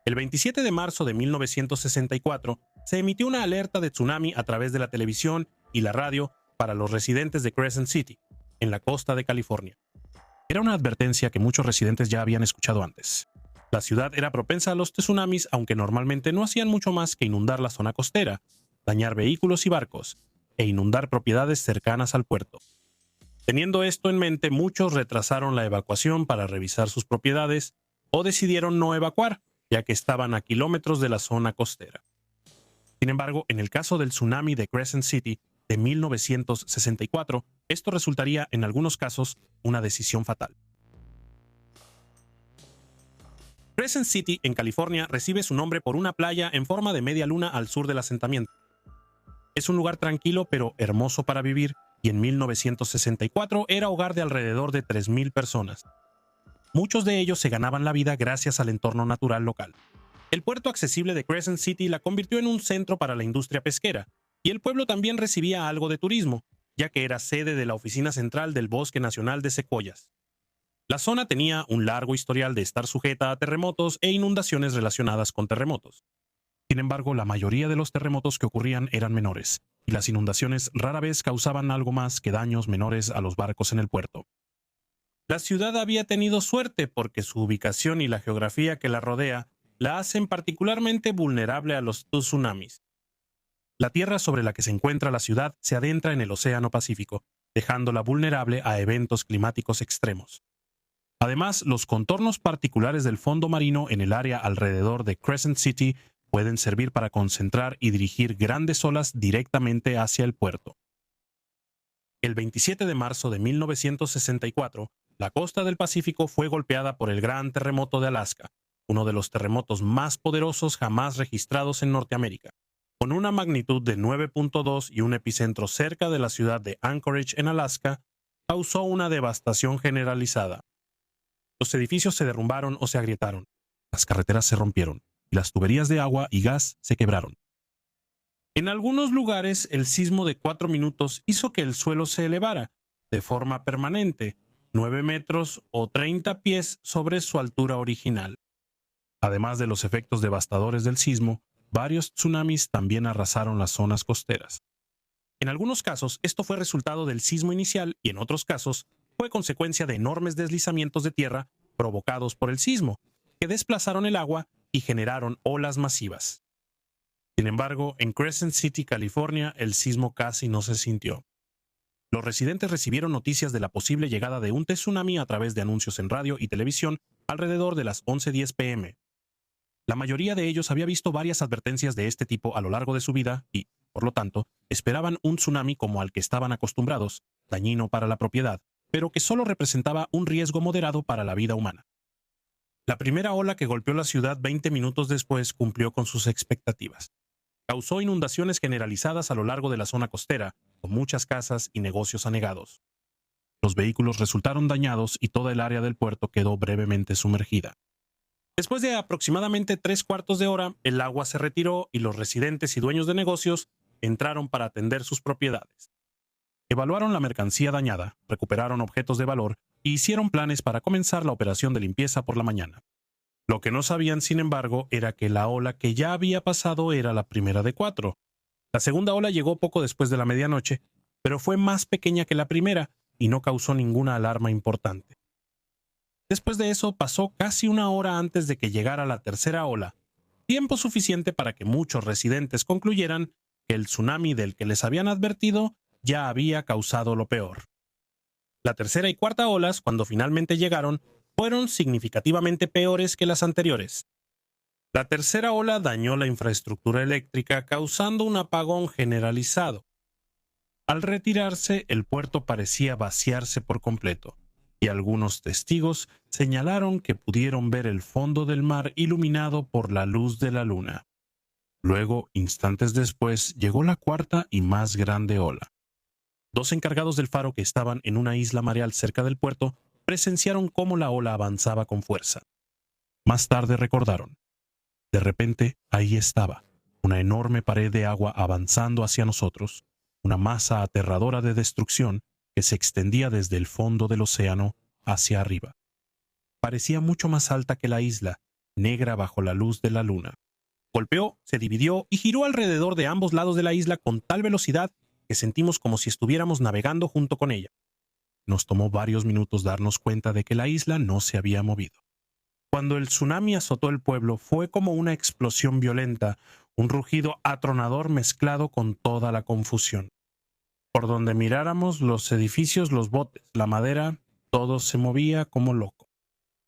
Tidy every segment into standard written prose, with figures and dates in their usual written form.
El 27 de marzo de 1964 se emitió una alerta de tsunami a través de la televisión y la radio para los residentes de Crescent City, en la costa de California. Era una advertencia que muchos residentes ya habían escuchado antes. La ciudad era propensa a los tsunamis, aunque normalmente no hacían mucho más que inundar la zona costera, dañar vehículos y barcos, e inundar propiedades cercanas al puerto. Teniendo esto en mente, muchos retrasaron la evacuación para revisar sus propiedades o decidieron no evacuar, ya que estaban a kilómetros de la zona costera. Sin embargo, en el caso del tsunami de Crescent City de 1964, esto resultaría en algunos casos una decisión fatal. Crescent City, en California, recibe su nombre por una playa en forma de media luna al sur del asentamiento. Es un lugar tranquilo pero hermoso para vivir, y en 1964 era hogar de alrededor de 3,000 personas. Muchos de ellos se ganaban la vida gracias al entorno natural local. El puerto accesible de Crescent City la convirtió en un centro para la industria pesquera, y el pueblo también recibía algo de turismo, ya que era sede de la oficina central del Bosque Nacional de Secuoyas. La zona tenía un largo historial de estar sujeta a terremotos e inundaciones relacionadas con terremotos. Sin embargo, la mayoría de los terremotos que ocurrían eran menores, y las inundaciones rara vez causaban algo más que daños menores a los barcos en el puerto. La ciudad había tenido suerte porque su ubicación y la geografía que la rodea la hacen particularmente vulnerable a los tsunamis. La tierra sobre la que se encuentra la ciudad se adentra en el Océano Pacífico, dejándola vulnerable a eventos climáticos extremos. Además, los contornos particulares del fondo marino en el área alrededor de Crescent City pueden servir para concentrar y dirigir grandes olas directamente hacia el puerto. El 27 de marzo de 1964, la costa del Pacífico fue golpeada por el Gran Terremoto de Alaska, uno de los terremotos más poderosos jamás registrados en Norteamérica. Con una magnitud de 9.2 y un epicentro cerca de la ciudad de Anchorage, en Alaska, causó una devastación generalizada. Los edificios se derrumbaron o se agrietaron, las carreteras se rompieron y las tuberías de agua y gas se quebraron. En algunos lugares, el sismo de 4 minutos hizo que el suelo se elevara, de forma permanente, 9 metros o 30 pies sobre su altura original. Además de los efectos devastadores del sismo, varios tsunamis también arrasaron las zonas costeras. En algunos casos, esto fue resultado del sismo inicial y en otros casos, fue consecuencia de enormes deslizamientos de tierra provocados por el sismo, que desplazaron el agua y generaron olas masivas. Sin embargo, en Crescent City, California, el sismo casi no se sintió. Los residentes recibieron noticias de la posible llegada de un tsunami a través de anuncios en radio y televisión alrededor de las 11:10 p.m. La mayoría de ellos había visto varias advertencias de este tipo a lo largo de su vida y, por lo tanto, esperaban un tsunami como al que estaban acostumbrados, dañino para la propiedad, pero que solo representaba un riesgo moderado para la vida humana. La primera ola que golpeó la ciudad 20 minutos después cumplió con sus expectativas. Causó inundaciones generalizadas a lo largo de la zona costera, con muchas casas y negocios anegados. Los vehículos resultaron dañados y toda el área del puerto quedó brevemente sumergida. Después de aproximadamente 3/4 de hora, el agua se retiró y los residentes y dueños de negocios entraron para atender sus propiedades. Evaluaron la mercancía dañada, recuperaron objetos de valor y hicieron planes para comenzar la operación de limpieza por la mañana. Lo que no sabían, sin embargo, era que la ola que ya había pasado era la primera de 4. La segunda ola llegó poco después de la medianoche, pero fue más pequeña que la primera y no causó ninguna alarma importante. Después de eso, pasó casi una hora antes de que llegara la tercera ola, tiempo suficiente para que muchos residentes concluyeran que el tsunami del que les habían advertido ya había causado lo peor. La tercera y cuarta olas, cuando finalmente llegaron, fueron significativamente peores que las anteriores. La tercera ola dañó la infraestructura eléctrica, causando un apagón generalizado. Al retirarse, el puerto parecía vaciarse por completo, y algunos testigos señalaron que pudieron ver el fondo del mar iluminado por la luz de la luna. Luego, instantes después, llegó la cuarta y más grande ola. 2 encargados del faro que estaban en una isla mareal cerca del puerto presenciaron cómo la ola avanzaba con fuerza. Más tarde recordaron. De repente, ahí estaba, una enorme pared de agua avanzando hacia nosotros, una masa aterradora de destrucción que se extendía desde el fondo del océano hacia arriba. Parecía mucho más alta que la isla, negra bajo la luz de la luna. Golpeó, se dividió y giró alrededor de ambos lados de la isla con tal velocidad que sentimos como si estuviéramos navegando junto con ella. Nos tomó varios minutos darnos cuenta de que la isla no se había movido. Cuando el tsunami azotó el pueblo, fue como una explosión violenta, un rugido atronador mezclado con toda la confusión. Por donde miráramos, los edificios, los botes, la madera, todo se movía como loco.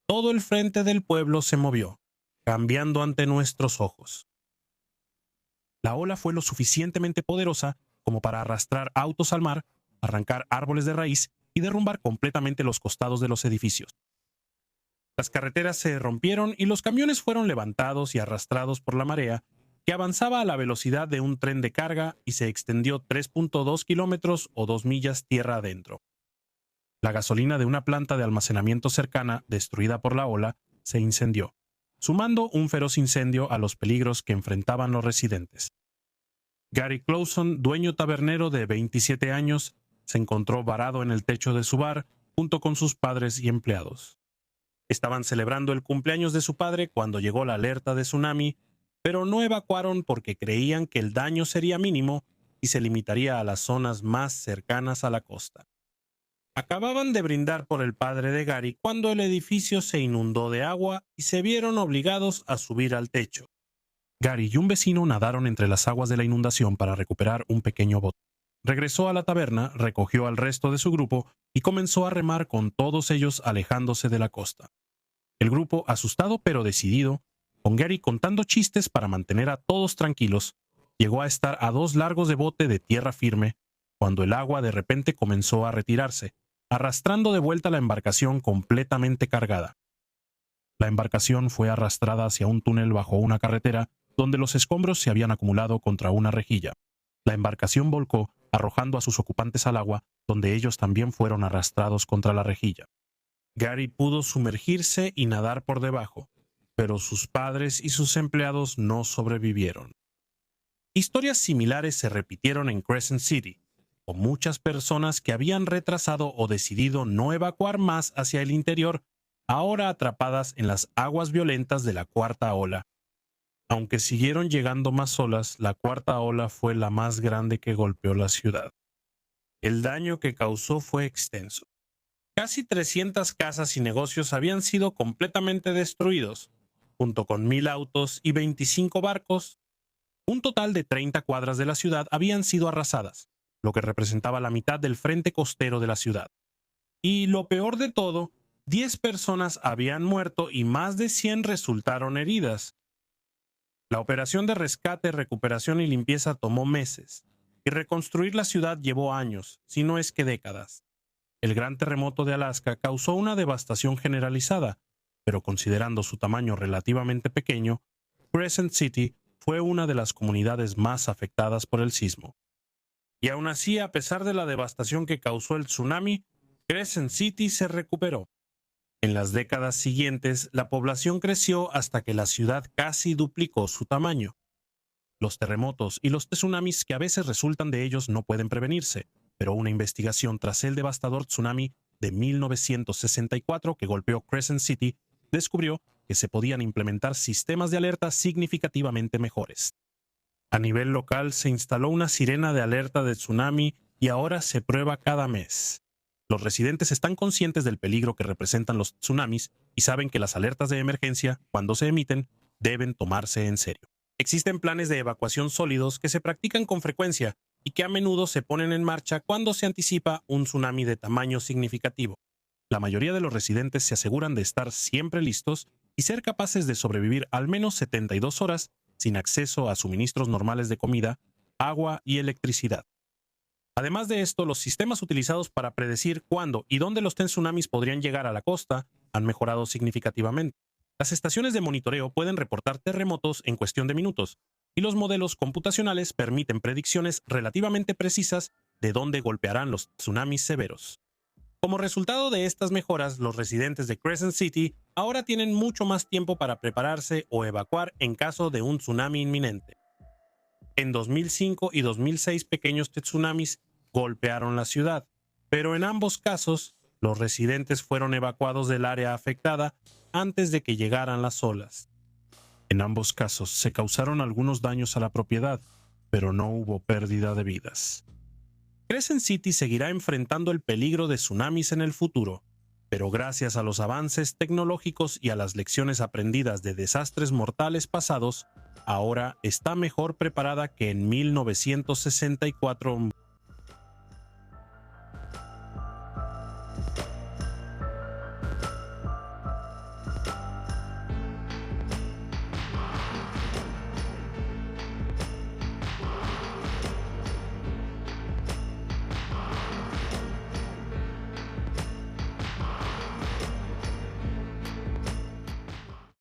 Todo el frente del pueblo se movió, cambiando ante nuestros ojos. La ola fue lo suficientemente poderosa como para arrastrar autos al mar, arrancar árboles de raíz y derrumbar completamente los costados de los edificios. Las carreteras se rompieron y los camiones fueron levantados y arrastrados por la marea, que avanzaba a la velocidad de un tren de carga y se extendió 3.2 kilómetros o 2 millas tierra adentro. La gasolina de una planta de almacenamiento cercana, destruida por la ola, se incendió, sumando un feroz incendio a los peligros que enfrentaban los residentes. Gary Clauson, dueño tabernero de 27 años, se encontró varado en el techo de su bar junto con sus padres y empleados. Estaban celebrando el cumpleaños de su padre cuando llegó la alerta de tsunami, pero no evacuaron porque creían que el daño sería mínimo y se limitaría a las zonas más cercanas a la costa. Acababan de brindar por el padre de Gary cuando el edificio se inundó de agua y se vieron obligados a subir al techo. Gary y un vecino nadaron entre las aguas de la inundación para recuperar un pequeño bote. Regresó a la taberna, recogió al resto de su grupo y comenzó a remar con todos ellos alejándose de la costa. El grupo, asustado pero decidido, con Gary contando chistes para mantener a todos tranquilos, llegó a estar a 2 largos de bote de tierra firme cuando el agua de repente comenzó a retirarse, arrastrando de vuelta la embarcación completamente cargada. La embarcación fue arrastrada hacia un túnel bajo una carretera donde los escombros se habían acumulado contra una rejilla. La embarcación volcó, arrojando a sus ocupantes al agua, donde ellos también fueron arrastrados contra la rejilla. Gary pudo sumergirse y nadar por debajo, pero sus padres y sus empleados no sobrevivieron. Historias similares se repitieron en Crescent City, con muchas personas que habían retrasado o decidido no evacuar más hacia el interior, ahora atrapadas en las aguas violentas de la cuarta ola. Aunque siguieron llegando más olas, la cuarta ola fue la más grande que golpeó la ciudad. El daño que causó fue extenso. Casi 300 casas y negocios habían sido completamente destruidos, junto con 1,000 autos y 25 barcos. Un total de 30 cuadras de la ciudad habían sido arrasadas, lo que representaba la mitad del frente costero de la ciudad. Y lo peor de todo, 10 personas habían muerto y más de 100 resultaron heridas. La operación de rescate, recuperación y limpieza tomó meses, y reconstruir la ciudad llevó años, si no es que décadas. El gran terremoto de Alaska causó una devastación generalizada, pero considerando su tamaño relativamente pequeño, Crescent City fue una de las comunidades más afectadas por el sismo. Y aún así, a pesar de la devastación que causó el tsunami, Crescent City se recuperó. En las décadas siguientes, la población creció hasta que la ciudad casi duplicó su tamaño. Los terremotos y los tsunamis que a veces resultan de ellos no pueden prevenirse, pero una investigación tras el devastador tsunami de 1964 que golpeó Crescent City descubrió que se podían implementar sistemas de alerta significativamente mejores. A nivel local se instaló una sirena de alerta de tsunami y ahora se prueba cada mes. Los residentes están conscientes del peligro que representan los tsunamis y saben que las alertas de emergencia, cuando se emiten, deben tomarse en serio. Existen planes de evacuación sólidos que se practican con frecuencia y que a menudo se ponen en marcha cuando se anticipa un tsunami de tamaño significativo. La mayoría de los residentes se aseguran de estar siempre listos y ser capaces de sobrevivir al menos 72 horas sin acceso a suministros normales de comida, agua y electricidad. Además de esto, los sistemas utilizados para predecir cuándo y dónde los tsunamis podrían llegar a la costa han mejorado significativamente. Las estaciones de monitoreo pueden reportar terremotos en cuestión de minutos, y los modelos computacionales permiten predicciones relativamente precisas de dónde golpearán los tsunamis severos. Como resultado de estas mejoras, los residentes de Crescent City ahora tienen mucho más tiempo para prepararse o evacuar en caso de un tsunami inminente. En 2005 y 2006 pequeños tsunamis golpearon la ciudad, pero en ambos casos los residentes fueron evacuados del área afectada antes de que llegaran las olas. En ambos casos se causaron algunos daños a la propiedad, pero no hubo pérdida de vidas. Crescent City seguirá enfrentando el peligro de tsunamis en el futuro, pero gracias a los avances tecnológicos y a las lecciones aprendidas de desastres mortales pasados, ahora está mejor preparada que en 1964.